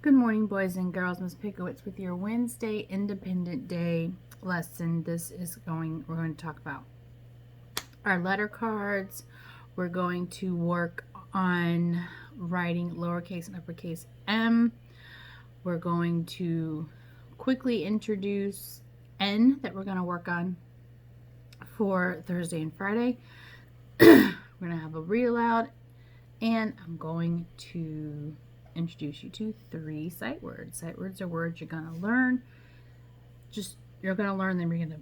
Good morning, boys and girls. Ms. Pickowitz with your Wednesday Independent Day lesson. We're going to talk about our letter cards. We're going to work on writing lowercase and uppercase M. We're going to quickly introduce N that we're going to work on for Thursday and Friday. We're going to have a read aloud, and I'm going to introduce you to 3 sight words. Sight words are words you're going to learn. You're going to learn them. You're going to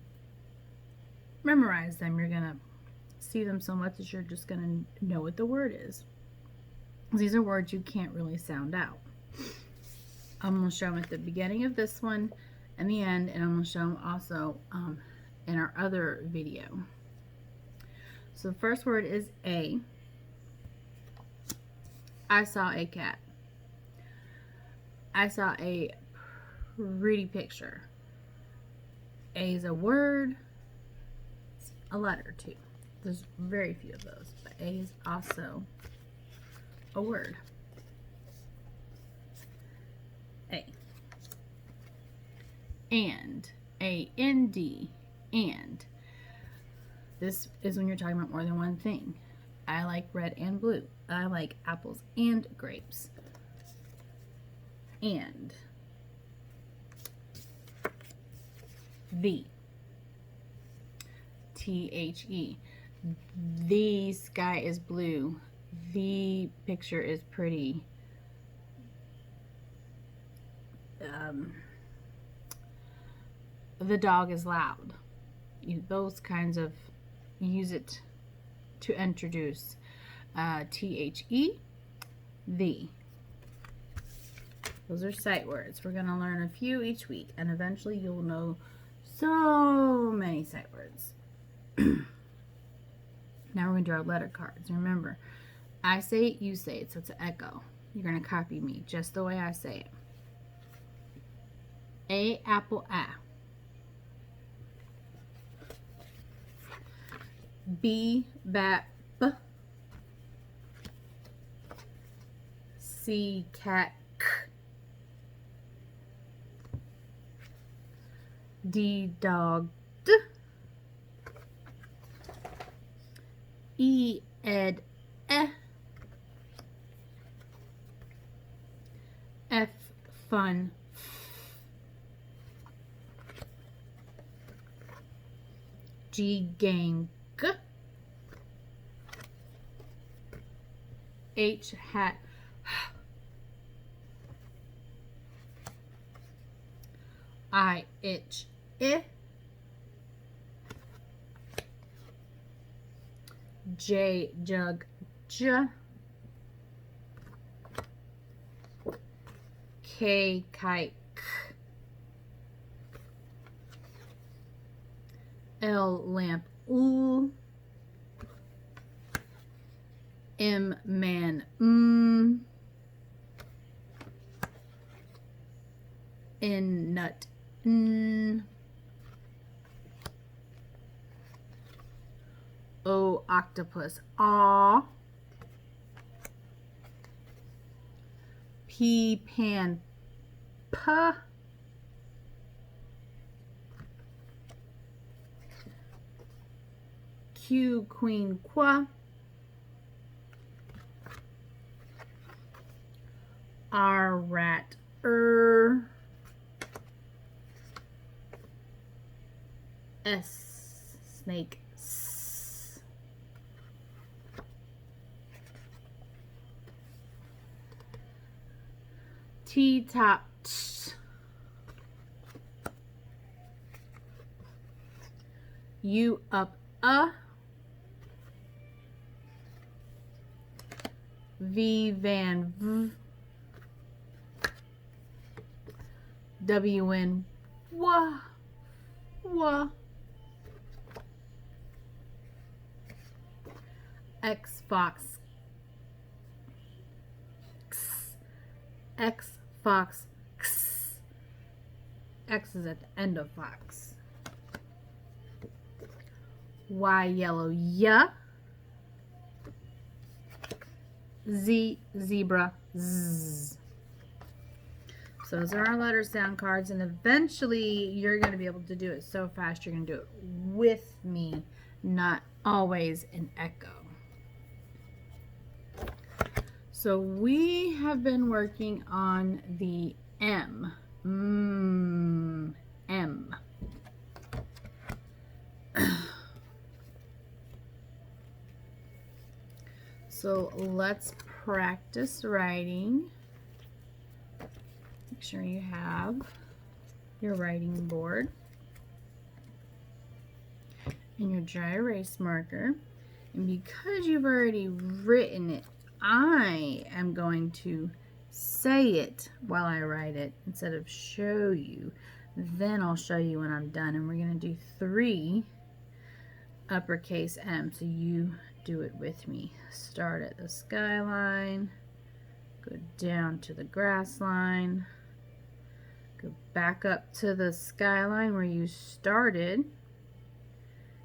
memorize them. You're going to see them so much that you're just going to know what the word is. These are words you can't really sound out. I'm going to show them at the beginning of this one and the end, and I'm going to show them also in our other video. So the first word is A. I saw a cat. I saw a pretty picture. A is a word. It's a letter too. There's very few of those, but A is also a word. A. And. A-N-D. And. This is when you're talking about more than one thing. I like red and blue. I like apples and grapes. And. The. T-H-E. The sky is blue. The picture is pretty. The dog is loud. Those kinds of, use it to introduce. T-H-E. The. Those are sight words. We're going to learn a few each week, and eventually you'll know so many sight words. Now we're going to do our letter cards. Remember, I say it, you say it, so it's an echo. You're going to copy me just the way I say it. A, apple, A. B, bat, B. C, cat, K. D, dog, D. E, ed, E. F, fun, G, gang, G. H, hat, I, itch, I. J, jug, J. K, kite, K. L, lamp, oo. M, man, N, nut, N. O, octopus, aw. P, pan, p. Q, queen, qua. R, rat, S, snake, S. T, top, T. U, up, V, van, V. W, N, wah, wah. X, fox, X. X, fox, X. X is at the end of fox. Y, yellow, ya. Z, zebra, Z. So those are our letter sound cards, and eventually you're going to be able to do it so fast you're going to do it with me, not always an echo. So we have been working on the M. M. So let's practice writing. Make sure you have your writing board and your dry erase marker. And because you've already written it, I am going to say it while I write it instead of show you. Then I'll show you when I'm done. And we're going to do 3 uppercase M. So you do it with me. Start at the skyline, go down to the grass line, go back up to the skyline where you started,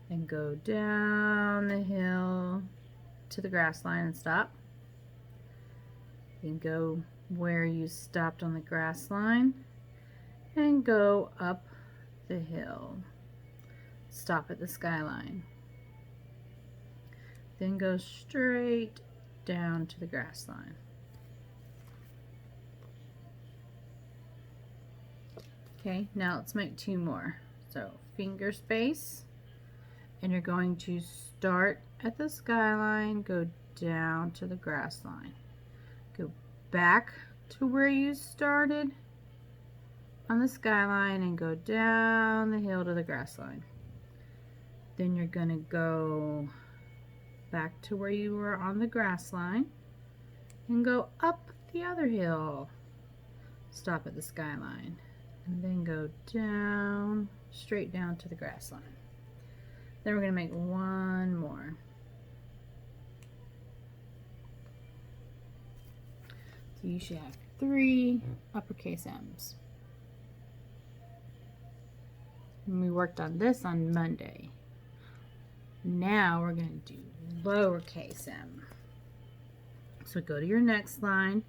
and go down the hill to the grass line and stop. Then go where you stopped on the grass line and go up the hill. Stop at the skyline. Then go straight down to the grass line. Okay, now let's make 2 more. So finger space, and you're going to start at the skyline, go down to the grass line. Go back to where you started on the skyline and go down the hill to the grass line. Then you're going to go back to where you were on the grass line and go up the other hill. Stop at the skyline and then go down, straight down to the grass line. Then we're going to make 1 more. So you should have 3 uppercase M's. And we worked on this on Monday. Now we're going to do lowercase m. So go to your next line,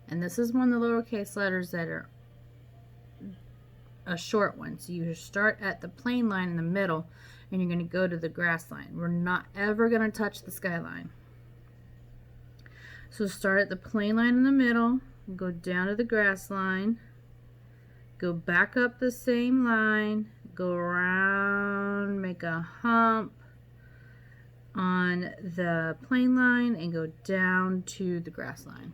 and this is one of the lowercase letters that are a short one. So you start at the plain line in the middle, and you're going to go to the grass line. We're not ever going to touch the skyline. So start at the plain line in the middle, go down to the grass line, go back up the same line, go around, make a hump on the plain line, and go down to the grass line.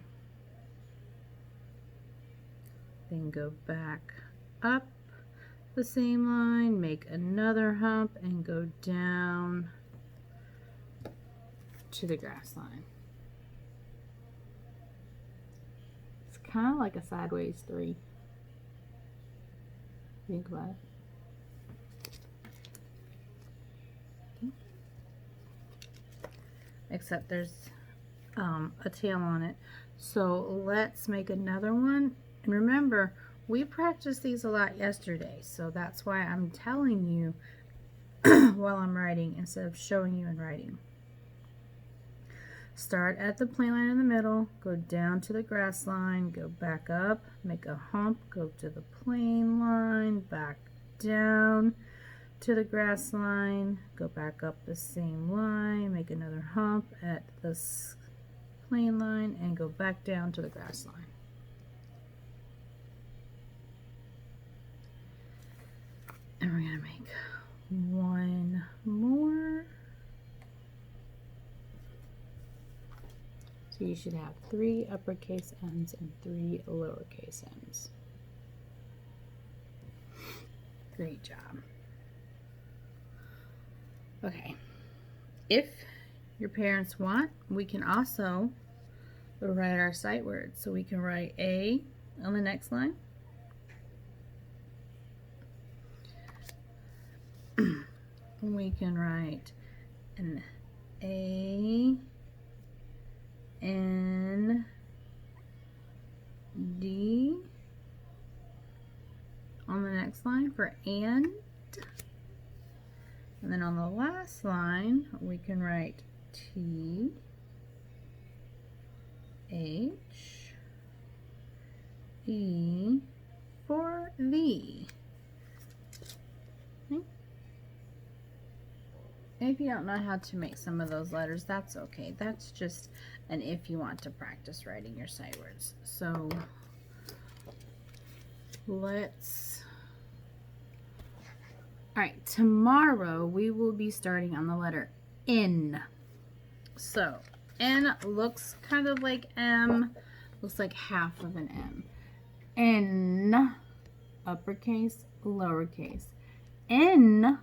Then go back up the same line, make another hump, and go down to the grass line. It's kind of like a sideways 3. Think about it. Except there's a tail on it. So let's make another one. And remember, we practiced these a lot yesterday, so that's why I'm telling you while I'm writing instead of showing you and writing. Start at the plain line in the middle, go down to the grass line, go back up, make a hump, go to the plain line, back down to the grass line, go back up the same line, make another hump at the plain line, and go back down to the grass line. And we're going to make 1 more. So you should have 3 uppercase M's and 3 lowercase m's. Great job. Okay, if your parents want, we can also write our sight words. So we can write A on the next line. We can write an A, N, D on the next line for and. And then on the last line, we can write T, H, E, if you don't know how to make some of those letters, that's okay. That's just an if you want to practice writing your sight words. So let's... Alright, tomorrow we will be starting on the letter N. So, N looks kind of like M, looks like half of an M. N, uppercase, lowercase. N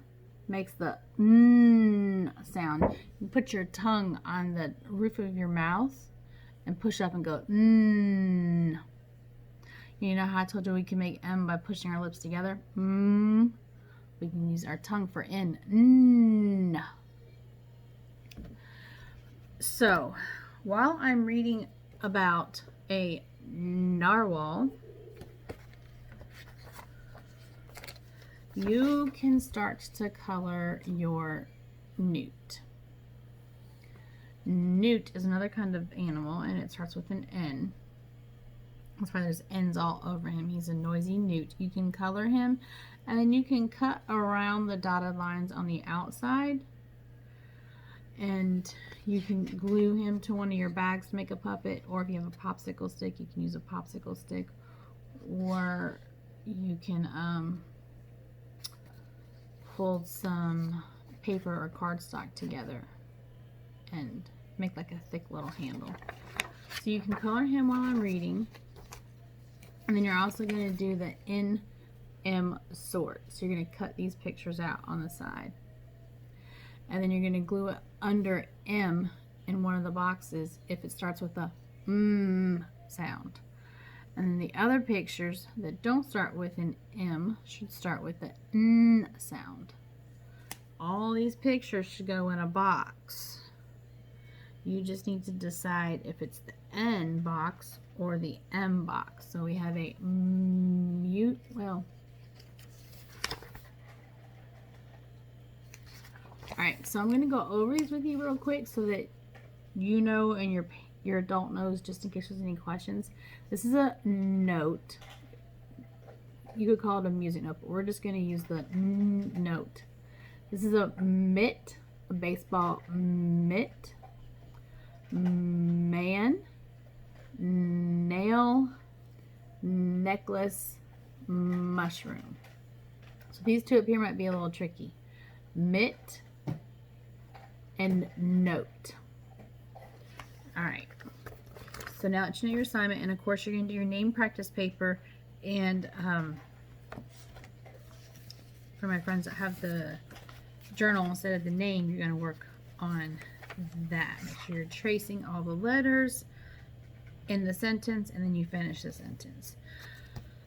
makes the N sound. You put your tongue on the roof of your mouth and push up and go N. You know how I told you we can make M by pushing our lips together? We can use our tongue for N. N. So, while I'm reading about a narwhal, you can start to color your newt. Newt is another kind of animal, and it starts with an N. That's why there's N's all over him. He's a noisy newt. You can color him, and then you can cut around the dotted lines on the outside, and you can glue him to one of your bags to make a puppet, or if you have a popsicle stick, you can use a popsicle stick, or you can fold some paper or cardstock together and make like a thick little handle. So you can color him while I'm reading, and then you're also going to do the NM sort. So you're going to cut these pictures out on the side, and then you're going to glue it under M in one of the boxes if it starts with a sound. And then the other pictures that don't start with an M should start with the N sound. All these pictures should go in a box. You just need to decide if it's the N box or the M box. So we have a mute, well, alright, so I'm going to go over these with you real quick so that you know and your adult knows, just in case there's any questions. This is a note. You could call it a music note, but we're just going to use the note. This is a mitt, a baseball mitt, man, nail, necklace, mushroom. So these two up here might be a little tricky. Mitt and note. Alright, so now that you know your assignment, and of course you're going to do your name practice paper, and for my friends that have the journal instead of the name, you're going to work on that. Make sure you're tracing all the letters in the sentence, and then you finish the sentence.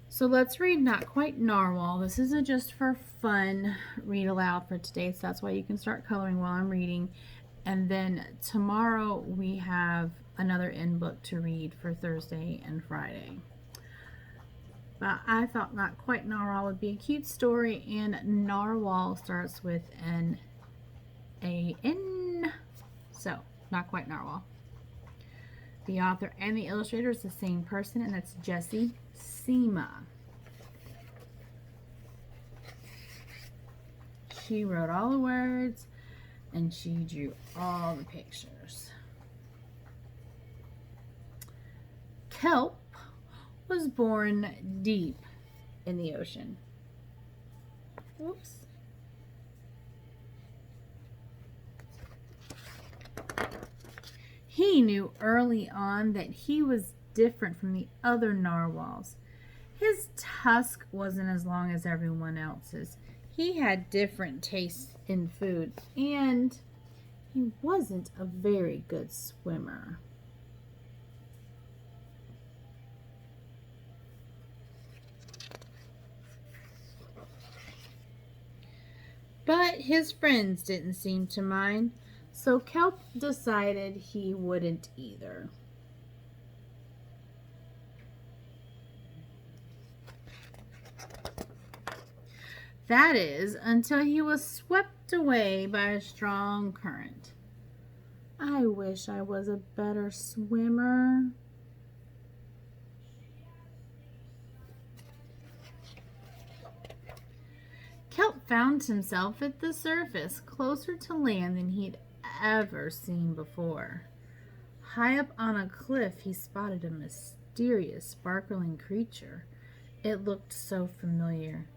So let's read Not Quite Narwhal. This is a just for fun read aloud for today, so that's why you can start coloring while I'm reading. And then tomorrow we have another in-book to read for Thursday and Friday. But I thought Not Quite Narwhal would be a cute story, and narwhal starts with an A-N. So, Not Quite Narwhal. The author and the illustrator is the same person, and that's Jessie Seema. She wrote all the words, and she drew all the pictures. Kelp was born deep in the ocean. Whoops. He knew early on that he was different from the other narwhals. His tusk wasn't as long as everyone else's. He had different tastes in food, and he wasn't a very good swimmer. But his friends didn't seem to mind, so Kelp decided he wouldn't either. That is, until he was swept away by a strong current. I wish I was a better swimmer. Kelp Kelp found himself at the surface, closer to land than he'd ever seen before. High up on a cliff, he spotted a mysterious, sparkling creature. It looked so familiar.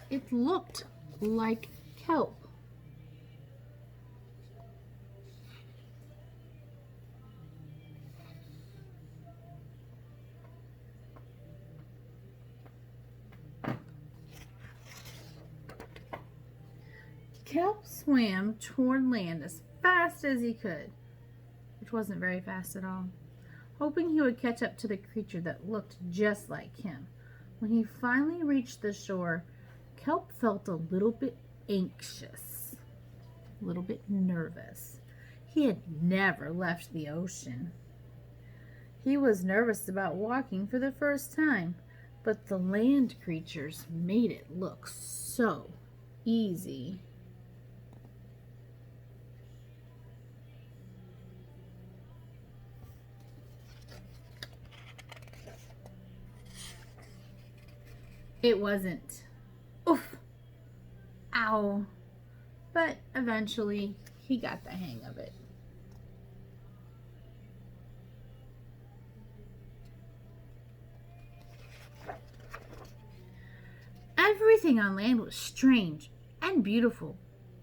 It looked like kelp. Kelp swam toward land as fast as he could, which wasn't very fast at all, hoping he would catch up to the creature that looked just like him. When he finally reached the shore, Kelp felt a little bit anxious, a little bit nervous. He had never left the ocean. He was nervous about walking for the first time, but the land creatures made it look so easy. It wasn't. Oof. Ow. But eventually, he got the hang of it. Everything on land was strange and beautiful,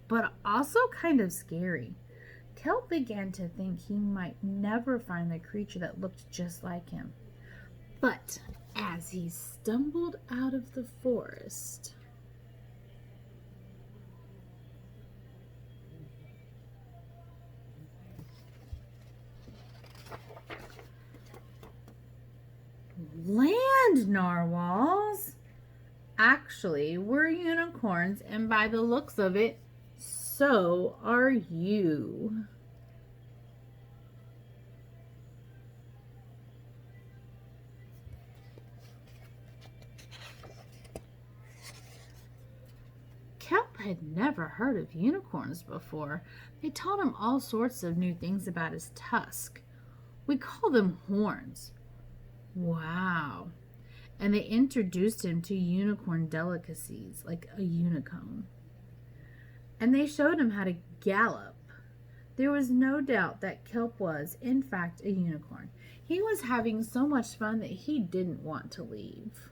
but also kind of scary. Kelp began to think he might never find the creature that looked just like him. But as he stumbled out of the forest, land narwhals actually were unicorns, and by the looks of it, so are you. Kelp had never heard of unicorns before. They taught him all sorts of new things about his tusk. We call them horns. Wow. And they introduced him to unicorn delicacies like a unicorn. And they showed him how to gallop. There was no doubt that Kelp was, in fact, a unicorn. He was having so much fun that he didn't want to leave.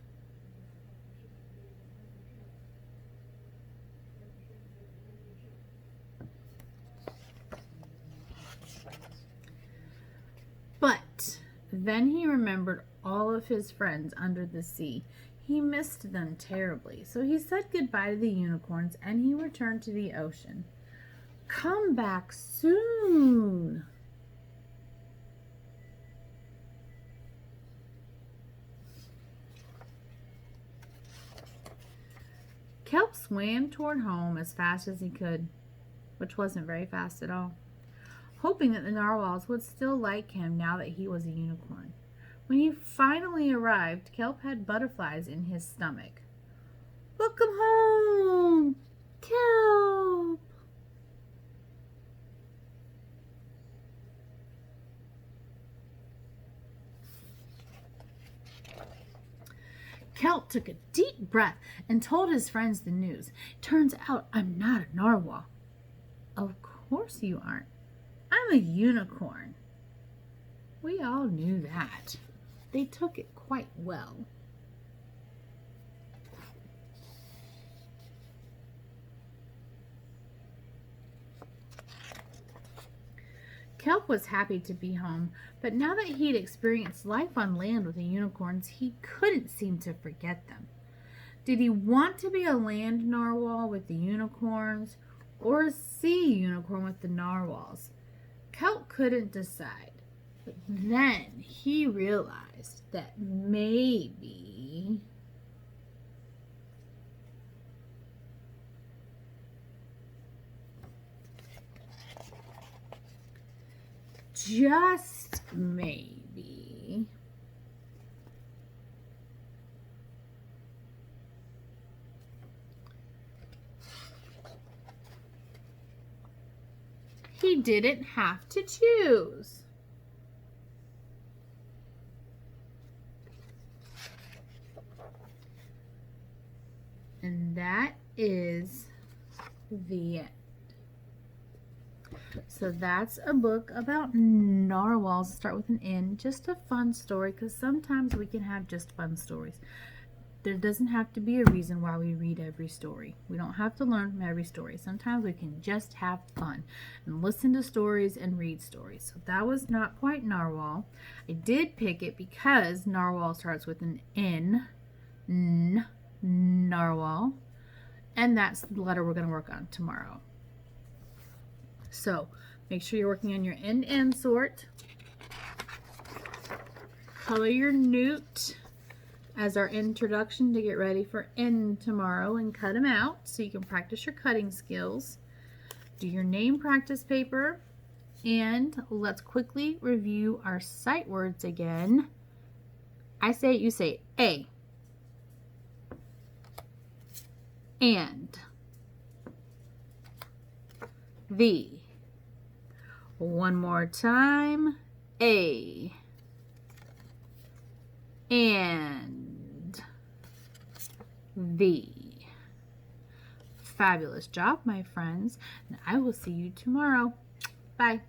But then he remembered all of his friends under the sea. He missed them terribly, so he said goodbye to the unicorns and he returned to the ocean. Come back soon. Kelp swam toward home as fast as he could, which wasn't very fast at all, hoping that the narwhals would still like him now that he was a unicorn. When he finally arrived, Kelp had butterflies in his stomach. Welcome home, Kelp! Kelp took a deep breath and told his friends the news. Turns out I'm not a narwhal. Of course you aren't. I'm a unicorn. We all knew that. They took it quite well. Kelp was happy to be home, but now that he'd experienced life on land with the unicorns, he couldn't seem to forget them. Did he want to be a land narwhal with the unicorns or a sea unicorn with the narwhals? Kelp couldn't decide. But then he realized that maybe just maybe he didn't have to choose. And that is the end. So that's a book about narwhals. Start with an N. Just a fun story, because sometimes we can have just fun stories. There doesn't have to be a reason why we read every story. We don't have to learn from every story. Sometimes we can just have fun and listen to stories and read stories. So that was Not Quite Narwhal. I did pick it because narwhal starts with an N. Narwhal. And that's the letter we're going to work on tomorrow. So make sure you're working on your end-to-end sort. Color your newt as our introduction to get ready for N tomorrow, and cut them out so you can practice your cutting skills. Do your name practice paper, and let's quickly review our sight words again. I say it, you say it. A, and, the. One more time. A, and, the. Fabulous job, my friends, and I will see you tomorrow. Bye.